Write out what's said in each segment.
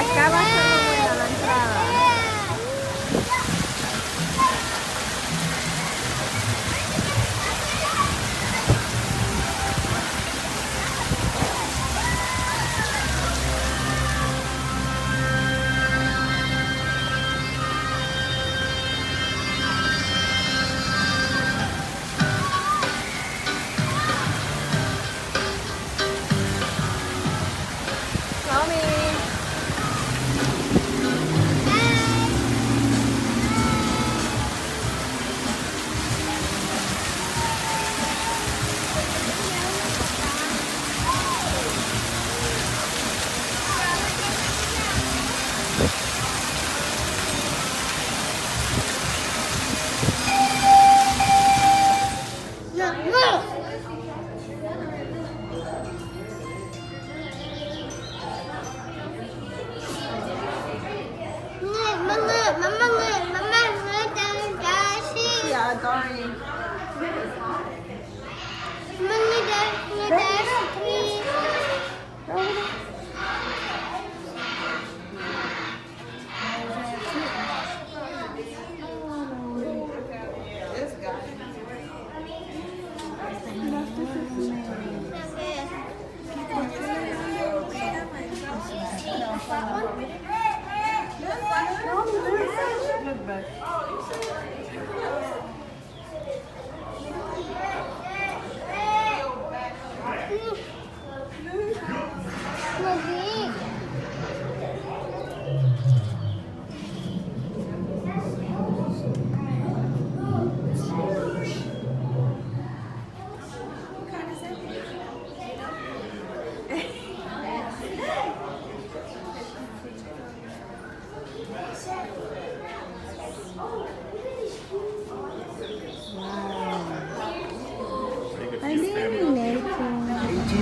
acá va a ser muy buena la entrada. Naomi. Yeah, darling. This guy. Look back. I really like it.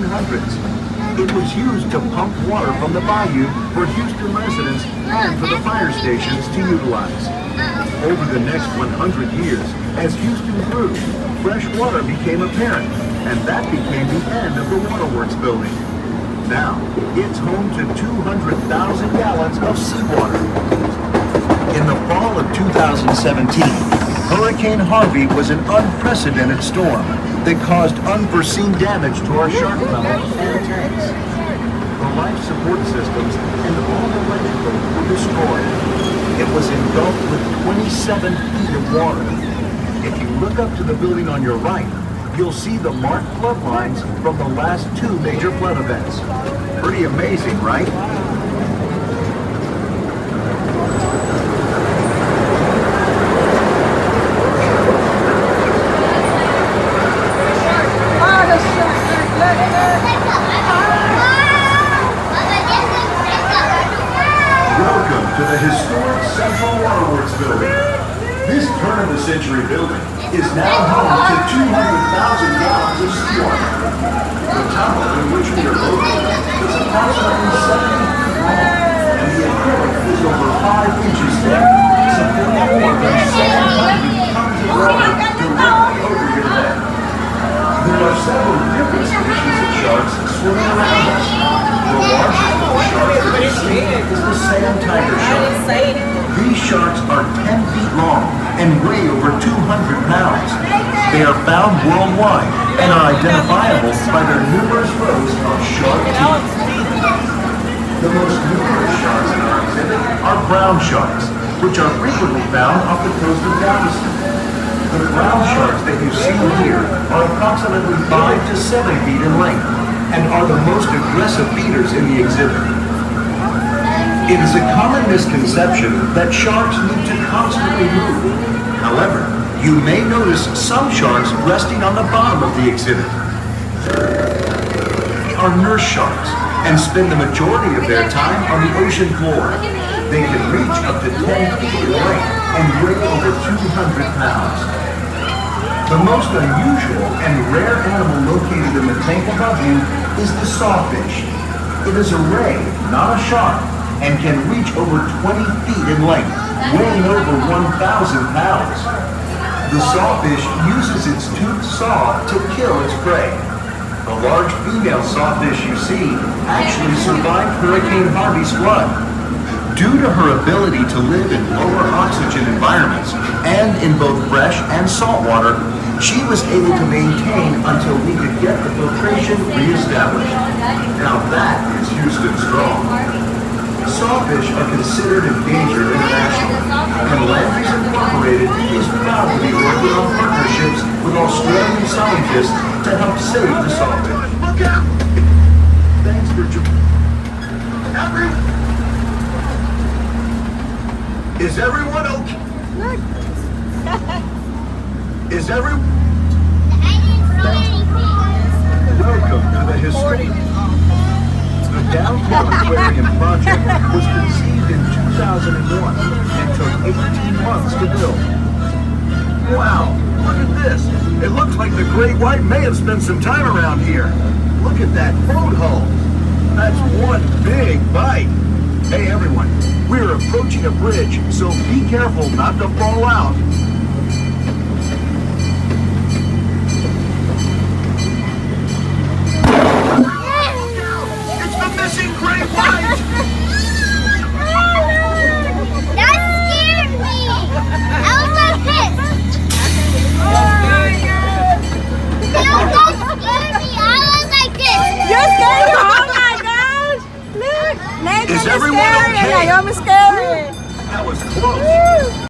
1800s. It was used to pump water from the bayou for Houston residents and for the fire stations to utilize. Over the next 100 years, as Houston grew, fresh water became apparent, and that became the end of the waterworks building. Now, it's home to 200,000 gallons of seawater. In the fall of 2017, Hurricane Harvey was an unprecedented storm that caused unforeseen damage to our shark tunnels and tanks. The life support systems and all the electrical were destroyed. It was engulfed with 27 feet of water. If you look up to the building on your right, you'll see the marked flood lines from the last two major flood events. Pretty amazing, right? Welcome to the historic Central Waterworks building. This turn-of-the-century building is now home to 200,000 gallons of seawater. The tunnel in which we are located is approximately 70 feet long, and the acrylic is over 5 inches thick, supporting more than 700 tons of water directly over your head. There are several different species of sharks swimming around us. The largest of the sharks that you see is the sand tiger shark. These sharks are 10 feet long and weigh over 200 pounds. They are found worldwide and are identifiable by their numerous rows of sharp teeth. The most numerous sharks in our exhibit are brown sharks, which are frequently found off the coast of Galveston. The brown sharks that you see here are approximately 5 to 7 feet in length and are the most aggressive feeders in the exhibit. It is a common misconception that sharks need to constantly move. However, you may notice some sharks resting on the bottom of the exhibit. They are nurse sharks and spend the majority of their time on the ocean floor. They can reach up to 10 feet in length and weigh over 200 pounds. The most unusual and rare animal located in the tank above you is the sawfish. It is a ray, not a shark, and can reach over 20 feet in length, weighing over 1,000 pounds. The sawfish uses its toothed saw to kill its prey. The large female sawfish you see actually survived Hurricane Harvey's flood. Due to her ability to live in lower oxygen environments and in both fresh and salt water, she was able to maintain until we could get the filtration reestablished. Now that is Houston strong. Sawfish are considered endangered internationally, and Landry's Incorporated is proud to be working on partnerships with Australian scientists to help save the sawfish. Look out! Thanks for Is everyone okay? Is everyone? Welcome to the historic. The Downtown Aquarium project was conceived in 2001 and took 18 months to build. Wow, look at this. It looks like the great white may have spent some time around here. Look at that boat hull. That's one big bite. Hey everyone, we're approaching a bridge, so be careful not to fall out.